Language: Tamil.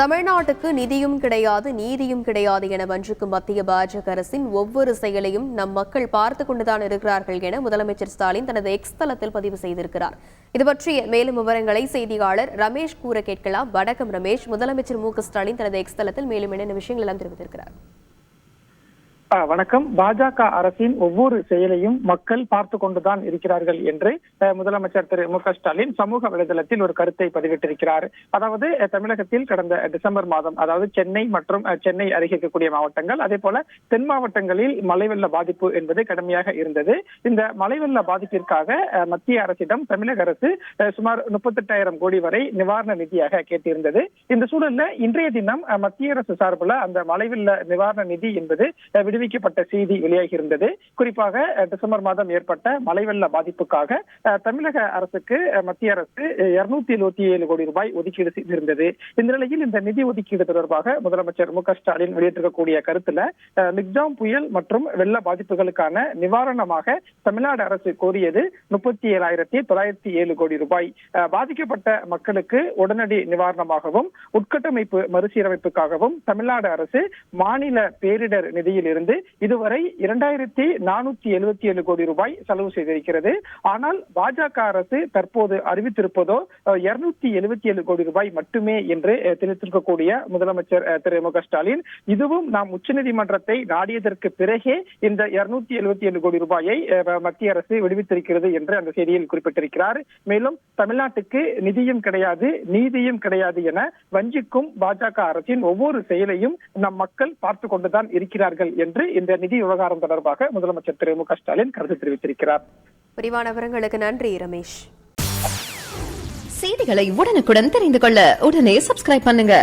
தமிழ்நாட்டுக்கு நிதியும் கிடையாது, நீதியும் கிடையாது என வஞ்சிக்கும் மத்திய பாஜக அரசின் ஒவ்வொரு செயலையும் நம் மக்கள் பார்த்துக் கொண்டுதான் இருக்கிறார்கள் என முதலமைச்சர் ஸ்டாலின் தனது எக்ஸ் தளத்தில் பதிவு செய்திருக்கிறார். இது பற்றிய மேலும் விவரங்களை செய்தியாளர் ரமேஷ் கூற கேட்கலாம். வணக்கம் ரமேஷ். முதலமைச்சர் மு.க.ஸ்டாலின் தனது எக்ஸ் தளத்தில் மேலும் என்னென்ன விஷயங்கள் எல்லாம் தெரிவித்திருக்கிறார்? வணக்கம். பாஜக அரசின் ஒவ்வொரு செயலையும் மக்கள் பார்த்து கொண்டுதான் இருக்கிறார்கள் என்று முதலமைச்சர் திரு மு.க.ஸ்டாலின் சமூக வலைதளத்தில் ஒரு கருத்தை பதிவிட்டிருக்கிறார். அதாவது தமிழகத்தில் கடந்த டிசம்பர் மாதம், அதாவது சென்னை மற்றும் சென்னை அருகே இருக்கக்கூடிய மாவட்டங்கள், அதே போல தென் மாவட்டங்களில் மழை வெள்ள பாதிப்பு என்பது கடுமையாக இருந்தது. இந்த மழை வெள்ள பாதிப்பிற்காக மத்திய அரசிடம் தமிழக அரசு சுமார் 38,000 கோடி வரை நிவாரண நிதியாக கேட்டிருந்தது. இந்த சூழல்ல இன்றைய தினம் மத்திய அரசு சார்பில் அந்த மழை வெள்ள நிவாரண நிதி என்பது விடுவிக்கப்பட்ட செய்தி வெளியாகி இருந்தது. குறிப்பாக டிசம்பர் மாதம் ஏற்பட்ட மழை வெள்ள பாதிப்புக்காக தமிழக அரசுக்கு மத்திய அரசு 277 கோடி ரூபாய் ஒதுக்கீடு செய்திருந்தது. இந்த நிலையில் இந்த நிதி ஒதுக்கீடு தொடர்பாக முதலமைச்சர் மு.க.ஸ்டாலின் வெளியிட்டிருக்கக்கூடிய கருத்துல மிக்ஜாம் புயல் மற்றும் வெள்ள பாதிப்புகளுக்கான நிவாரணமாக தமிழ்நாடு அரசு கோரியது 37,907 கோடி ரூபாய். பாதிக்கப்பட்ட மக்களுக்கு உடனடி நிவாரணமாகவும் உட்கட்டமைப்பு மறுசீரமைப்புக்காகவும் தமிழ்நாடு அரசு மாநில பேரிடர் நிதியில் இருந்து இதுவரை 2,477 கோடி ரூபாய் செலவு செய்திருக்கிறது. ஆனால் பாஜக அரசு தற்போது அறிவித்திருப்பதோ 277 கோடி ரூபாய் மட்டுமே என்று தெரிவித்திருக்கக்கூடிய முதலமைச்சர் திரு மு.க.ஸ்டாலின், இதுவும் நாம் உச்சநீதிமன்றத்தை நாடியதற்கு பிறகே இந்த 277 கோடி ரூபாயை மத்திய அரசு விடுவித்திருக்கிறது என்று அந்த செய்தியில் குறிப்பிட்டிருக்கிறார். மேலும் தமிழ்நாட்டுக்கு நிதியும் கிடையாது, நீதியும் கிடையாது என வஞ்சிக்கும் பாஜக அரசின் ஒவ்வொரு செயலையும் நம் மக்கள் பார்த்து கொண்டுதான் இருக்கிறார்கள் என்று இந்த நிதி விவகாரம் தொடர்பாக முதலமைச்சர் திரு மு.க.ஸ்டாலின் கருத்து தெரிவித்திருக்கிறார். விரிவான விவரங்களுக்கு நன்றி ரமேஷ். செய்திகளை உடனுக்குடன் தெரிந்து கொள்ள உடனே சப்ஸ்கிரைப் பண்ணுங்க.